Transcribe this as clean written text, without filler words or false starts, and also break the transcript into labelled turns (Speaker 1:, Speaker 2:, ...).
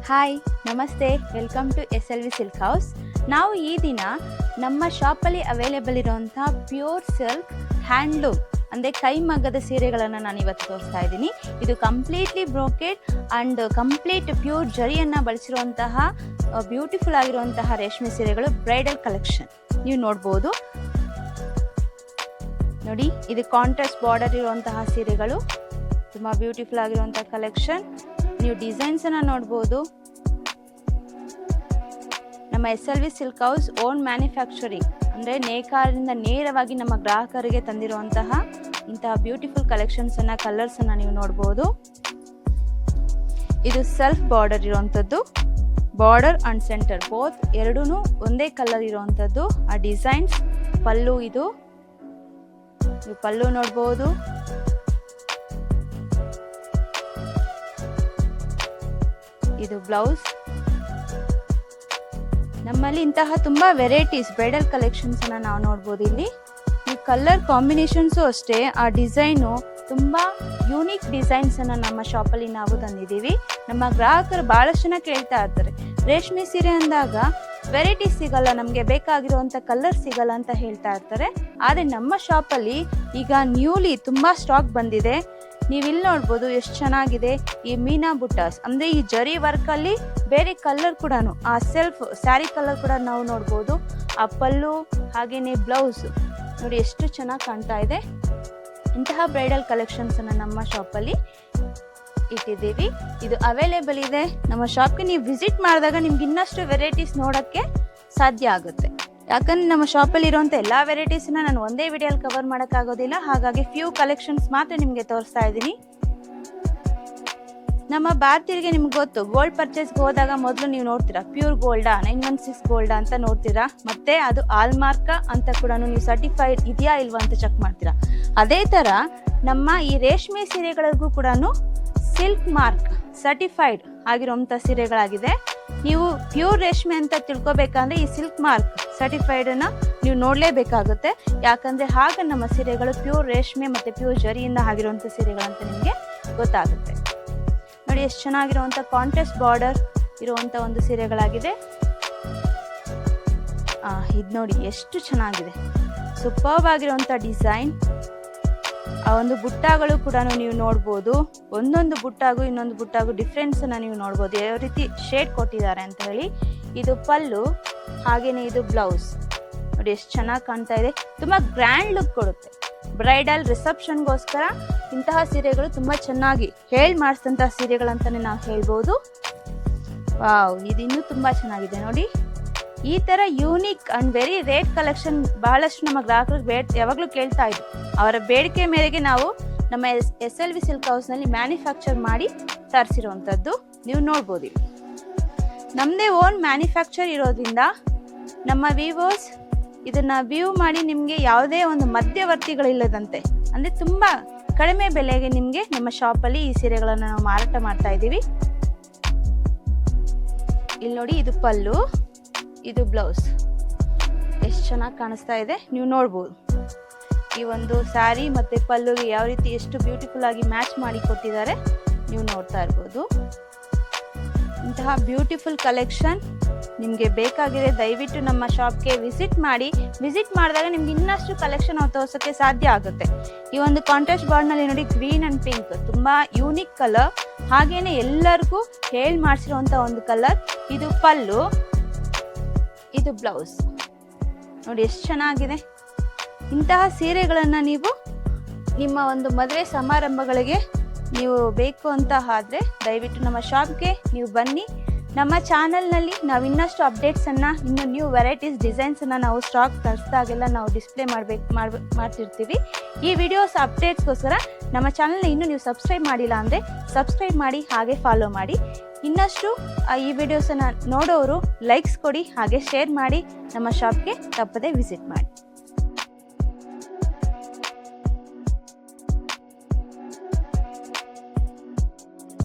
Speaker 1: Hi namaste, welcome to SLV silk house. ನಾವು ಈ ದಿನ ನಮ್ಮ ಶಾಪಲ್ಲಿ ಅವೈಲೇಬಲ್ ಇರುವಂಥ ಪ್ಯೂರ್ ಸಿಲ್ಕ್ ಹ್ಯಾಂಡ್ಲೂಮ್ ಅಂದರೆ ಕೈಮಗ್ಗದ ಸೀರೆಗಳನ್ನು ನಾನು ಇವತ್ತು ತೋರಿಸ್ತಾ ಇದ್ದೀನಿ. ಇದು completely brocade and complete pure ಜರಿಯನ್ನು ಬಳಸಿರುವಂತಹ ಬ್ಯೂಟಿಫುಲ್ ಆಗಿರುವಂತಹ ರೇಷ್ಮೆ ಸೀರೆಗಳು, ಬ್ರೈಡಲ್ ಕಲೆಕ್ಷನ್ ನೀವು ನೋಡ್ಬೋದು. ನೋಡಿ, ಇದು ಕಾಂಟ್ರಾಸ್ಟ್ ಬಾರ್ಡರ್ ಇರುವಂತಹ ಸೀರೆಗಳು, ತುಂಬ ಬ್ಯೂಟಿಫುಲ್ ಆಗಿರುವಂಥ ಕಲೆಕ್ಷನ್. ನೀವು ಡಿಸೈನ್ಸನ್ನು ನೋಡ್ಬೋದು. ನಮ್ಮ SLV silk house own manufacturing ಅಂದರೆ ನೇಕಾರರಿಂದ ನೇರವಾಗಿ ನಮ್ಮ ಗ್ರಾಹಕರಿಗೆ ತಂದಿರುವಂತಹ ಇಂತಹ ಬ್ಯೂಟಿಫುಲ್ ಕಲೆಕ್ಷನ್ಸನ್ನು, ಕಲರ್ಸನ್ನು ನೀವು ನೋಡ್ಬೋದು. ಇದು ಸೆಲ್ಫ್ ಬಾರ್ಡರ್ ಇರುವಂಥದ್ದು, ಬಾರ್ಡರ್ ಆ್ಯಂಡ್ ಸೆಂಟರ್ ಬೋತ್ ಎರಡೂ ಒಂದೇ ಕಲರ್ ಇರುವಂಥದ್ದು. ಆ ಡಿಸೈನ್ಸ್ ಪಲ್ಲು, ಇದು ಪಲ್ಲು ನೋಡ್ಬೋದು. ಇದು ಬ್ಲೌಸ್. ನಮ್ಮಲ್ಲಿ ಇಂತಹ ತುಂಬ ವೆರೈಟೀಸ್ ಬ್ರೈಡಲ್ ಕಲೆಕ್ಷನ್ಸನ್ನು ನಾವು ನೋಡ್ಬೋದು. ಇಲ್ಲಿ ಈ ಕಲರ್ ಕಾಂಬಿನೇಷನ್ಸು ಅಷ್ಟೇ, ಆ ಡಿಸೈನು ತುಂಬ ಯೂನಿಕ್ ಡಿಸೈನ್ಸನ್ನು ನಮ್ಮ ಶಾಪಲ್ಲಿ ನಾವು ತಂದಿದ್ದೀವಿ. ನಮ್ಮ ಗ್ರಾಹಕರು ಭಾಳಷ್ಟು ಜನ ಕೇಳ್ತಾ ಇರ್ತಾರೆ, ರೇಷ್ಮೆ ಸೀರೆ ಅಂದಾಗ ವೆರೈಟೀಸ್ ಸಿಗಲ್ಲ, ನಮಗೆ ಬೇಕಾಗಿರುವಂಥ ಕಲರ್ ಸಿಗಲ್ಲ ಅಂತ ಹೇಳ್ತಾ ಇರ್ತಾರೆ. ಆದರೆ ನಮ್ಮ ಶಾಪಲ್ಲಿ ಈಗ ನ್ಯೂಲಿ ತುಂಬ ಸ್ಟಾಕ್ ಬಂದಿದೆ. ನೀವಿಲ್ಲಿ ನೋಡ್ಬೋದು ಎಷ್ಟು ಚೆನ್ನಾಗಿದೆ. ಈ ಮೀನಾ ಬುಟ್ಟಾಸ್ ಅಂದರೆ ಈ ಜರಿ ವರ್ಕಲ್ಲಿ ಬೇರೆ ಕಲರ್ ಕೂಡ, ಆ ಸೆಲ್ಫ್ ಸ್ಯಾರಿ ಕಲರ್ ಕೂಡ ನಾವು ನೋಡ್ಬೋದು. ಆ ಪಲ್ಲು ಹಾಗೆಯೇ ಬ್ಲೌಸ್ ನೋಡಿ ಎಷ್ಟು ಚೆನ್ನಾಗಿ ಕಾಣ್ತಾ ಇದೆ. ಇಂತಹ ಬ್ರೈಡಲ್ ಕಲೆಕ್ಷನ್ಸನ್ನು ನಮ್ಮ ಶಾಪಲ್ಲಿ ಇಟ್ಟಿದ್ದೀವಿ. ಇದು ಅವೈಲೇಬಲ್ ಇದೆ ನಮ್ಮ ಶಾಪ್ಗೆ. ನೀವು ವಿಸಿಟ್ ಮಾಡಿದಾಗ ನಿಮ್ಗೆ ಇನ್ನಷ್ಟು ವೆರೈಟೀಸ್ ನೋಡೋಕ್ಕೆ ಸಾಧ್ಯ ಆಗುತ್ತೆ. ಯಾಕಂದರೆ ನಮ್ಮ ಶಾಪಲ್ಲಿ ಇರುವಂಥ ಎಲ್ಲ ವೆರೈಟೀಸನ್ನ ನಾನು ಒಂದೇ ವಿಡಿಯೋಲ್ಲಿ ಕವರ್ ಮಾಡೋಕ್ಕಾಗೋದಿಲ್ಲ. ಹಾಗಾಗಿ ಫ್ಯೂ ಕಲೆಕ್ಷನ್ಸ್ ಮಾತ್ರ ನಿಮಗೆ ತೋರಿಸ್ತಾ ಇದ್ದೀನಿ. ನಮ್ಮ ಭಾರತೀಯರಿಗೆ ನಿಮ್ಗೆ ಗೊತ್ತು, ಗೋಲ್ಡ್ ಪರ್ಚೇಸ್ಗೆ ಹೋದಾಗ ಮೊದಲು ನೀವು ನೋಡ್ತೀರಾ ಪ್ಯೂರ್ ಗೋಲ್ಡಾ 916 ಗೋಲ್ಡಾ ಅಂತ ನೋಡ್ತೀರಾ. ಮತ್ತೆ ಅದು ಆಲ್ಮಾರ್ಕ ಅಂತ ಕೂಡ ನೀವು ಸರ್ಟಿಫೈಡ್ ಇದೆಯಾ ಇಲ್ವಾ ಅಂತ ಚೆಕ್ ಮಾಡ್ತೀರಾ. ಅದೇ ಥರ ನಮ್ಮ ಈ ರೇಷ್ಮೆ ಸೀರೆಗಳಿಗೂ ಕೂಡ ಸಿಲ್ಕ್ ಮಾರ್ಕ್ ಸರ್ಟಿಫೈಡ್ ಆಗಿರುವಂಥ ಸೀರೆಗಳಾಗಿದೆ. ನೀವು ಪ್ಯೂರ್ ರೇಷ್ಮೆ ಅಂತ ತಿಳ್ಕೊಬೇಕಂದ್ರೆ ಈ ಸಿಲ್ಕ್ ಮಾರ್ಕ್ ಸರ್ಟಿಫೈಡನ್ನು ನೀವು ನೋಡಲೇಬೇಕಾಗುತ್ತೆ. ಯಾಕಂದರೆ ಆಗ ನಮ್ಮ ಸೀರೆಗಳು ಪ್ಯೂರ್ ರೇಷ್ಮೆ ಮತ್ತು ಪ್ಯೂರ್ ಜರಿಯಿಂದ ಆಗಿರುವಂಥ ಸೀರೆಗಳಂತ ನಿಮಗೆ ಗೊತ್ತಾಗುತ್ತೆ. ನೋಡಿ ಎಷ್ಟು ಚೆನ್ನಾಗಿರುವಂಥ ಕಾಂಟ್ರಾಸ್ಟ್ ಬಾರ್ಡರ್ ಇರುವಂಥ ಒಂದು ಸೀರೆಗಳಾಗಿದೆ. ಇದು ನೋಡಿ ಎಷ್ಟು ಚೆನ್ನಾಗಿದೆ, ಸೂಪರ್ಬ್ ಆಗಿರುವಂಥ ಡಿಸೈನ್. ಆ ಒಂದು ಬುಟ್ಟಾಗಳು ಕೂಡ ನೀವು ನೋಡ್ಬೋದು. ಒಂದೊಂದು ಬುಟ್ಟಾಗೂ ಇನ್ನೊಂದು ಬುಟ್ಟಾಗೂ ಡಿಫ್ರೆನ್ಸನ್ನು ನೀವು ನೋಡ್ಬೋದು, ಯಾವ ರೀತಿ ಶೇಡ್ ಕೊಟ್ಟಿದ್ದಾರೆ ಅಂತ ಹೇಳಿ. ಇದು ಪಲ್ಲು, ಹಾಗೆಯೇ ಇದು ಬ್ಲೌಸ್. ನೋಡಿ ಎಷ್ಟು ಚೆನ್ನಾಗಿ ಕಾಣ್ತಾ ಇದೆ. ತುಂಬ ಗ್ರ್ಯಾಂಡ್ ಲುಕ್ ಕೊಡುತ್ತೆ. ಬ್ರೈಡಲ್ ರಿಸೆಪ್ಷನ್ಗೋಸ್ಕರ ಇಂತಹ ಸೀರೆಗಳು ತುಂಬ ಚೆನ್ನಾಗಿ ಮಾಡಿಸಿದಂತಹ ಸೀರೆಗಳಂತಲೇ ನಾವು ಹೇಳ್ಬೋದು. ವಾವ್, ಇದು ಇನ್ನೂ ತುಂಬ ಚೆನ್ನಾಗಿದೆ ನೋಡಿ. ಈ ಥರ unique and very rate collection ಬಹಳಷ್ಟು ನಮ್ಮ ಗ್ರಾಹಕರಿಗೆ ಯಾವಾಗಲೂ ಕೇಳ್ತಾ ಇದ್ರು. ಅವರ ಬೇಡಿಕೆ ಮೇರೆಗೆ ನಾವು ನಮ್ಮ SLV ಸಿಲ್ಕ್ ಹೌಸ್ನಲ್ಲಿ ಮ್ಯಾನುಫ್ಯಾಕ್ಚರ್ ಮಾಡಿ ತರಿಸಿರುವಂಥದ್ದು ನೀವು ನೋಡ್ಬೋದು. ಇಲ್ಲಿ ನಮ್ಮದೇ ಓನ್ ಮ್ಯಾನುಫ್ಯಾಕ್ಚರ್ ಇರೋದ್ರಿಂದ ನಮ್ಮ ವಿವೋಸ್ ಇದನ್ನು ವ್ಯೂ ಮಾಡಿ ನಿಮಗೆ ಯಾವುದೇ ಒಂದು ಮಧ್ಯವರ್ತಿಗಳಿಲ್ಲದಂತೆ, ಅಂದರೆ ತುಂಬ ಕಡಿಮೆ ಬೆಲೆಗೆ ನಿಮಗೆ ನಮ್ಮ ಶಾಪಲ್ಲಿ ಈ ಸೀರೆಗಳನ್ನು ನಾವು ಮಾರಾಟ ಮಾಡ್ತಾ ಇದ್ದೀವಿ. ಇಲ್ಲಿ ನೋಡಿ, ಇದು ಪಲ್ಲು, ಇದು ಬ್ಲೌಸ್. ಎಷ್ಟು ಚೆನ್ನಾಗಿ ಕಾಣಿಸ್ತಾ ಇದೆ ನೀವು ನೋಡ್ಬೋದು. ಈ ಒಂದು ಸ್ಯಾರಿ ಮತ್ತು ಪಲ್ಲುಗೆ ಯಾವ ರೀತಿ ಎಷ್ಟು ಬ್ಯೂಟಿಫುಲ್ ಆಗಿ ಮ್ಯಾಚ್ ಮಾಡಿ ಕೊಟ್ಟಿದ್ದಾರೆ ನೀವು ನೋಡ್ತಾ ಇರ್ಬೋದು. ಇಂತಹ ಬ್ಯೂಟಿಫುಲ್ ಕಲೆಕ್ಷನ್ ನಿಮಗೆ ಬೇಕಾಗಿದೆ, ದಯವಿಟ್ಟು ನಮ್ಮ ಶಾಪ್ಗೆ ವಿಸಿಟ್ ಮಾಡಿ. ವಿಸಿಟ್ ಮಾಡಿದಾಗ ನಿಮ್ಗೆ ಇನ್ನಷ್ಟು ಕಲೆಕ್ಷನ್ ನಾವು ತೋರಿಸೋಕ್ಕೆ ಸಾಧ್ಯ ಆಗುತ್ತೆ. ಈ ಒಂದು ಕಾಂಟ್ರಾಸ್ಟ್ ಬಾರ್ಡ್ನಲ್ಲಿ ನೋಡಿ, ಗ್ರೀನ್ ಆ್ಯಂಡ್ ಪಿಂಕ್ ತುಂಬ ಯೂನಿಕ್ ಕಲರ್, ಹಾಗೇನೆ ಎಲ್ಲರಿಗೂ ಮಾಡಿಸಿರುವಂಥ ಒಂದು ಕಲರ್. ಇದು ಪಲ್ಲು, ಇದು ಬ್ಲೌಸ್. ನೋಡಿ ಎಷ್ಟು ಚೆನ್ನಾಗಿದೆ. ಇಂತಹ ಸೀರೆಗಳನ್ನು ನೀವು ನಿಮ್ಮ ಒಂದು ಮದುವೆ ಸಮಾರಂಭಗಳಿಗೆ ನೀವು ಬೇಕು ಅಂತ ಆದರೆ ದಯವಿಟ್ಟು ನಮ್ಮ ಶಾಪ್ಗೆ ನೀವು ಬನ್ನಿ. ನಮ್ಮ ಚಾನಲ್ನಲ್ಲಿ ನಾವು ಇನ್ನಷ್ಟು ಅಪ್ಡೇಟ್ಸನ್ನು, ಇನ್ನು ನ್ಯೂ ವೆರೈಟೀಸ್ ಡಿಸೈನ್ಸನ್ನು ನಾವು ಸ್ಟಾಕ್ ತರಿಸಿದಾಗೆಲ್ಲ ನಾವು ಡಿಸ್ಪ್ಲೇ ಮಾಡ್ತಿರ್ತೀವಿ. ಈ ವಿಡಿಯೋಸ್ ಅಪ್ಡೇಟ್ಸ್ಗೋಸ್ಕರ ನಮ್ಮ ಚಾನಲ್ನ ಇನ್ನೂ ನೀವು ಸಬ್ಸ್ಕ್ರೈಬ್ ಮಾಡಿಲ್ಲ ಅಂದರೆ ಸಬ್ಸ್ಕ್ರೈಬ್ ಮಾಡಿ, ಹಾಗೆ ಫಾಲೋ ಮಾಡಿ. ಇನ್ನಷ್ಟು ಈ ವಿಡಿಯೋಸನ್ನು ನೋಡೋರು ಲೈಕ್ಸ್ ಕೊಡಿ, ಹಾಗೆ ಶೇರ್ ಮಾಡಿ. ನಮ್ಮ ಶಾಪ್ಗೆ ತಪ್ಪದೇ ವಿಸಿಟ್ ಮಾಡಿ.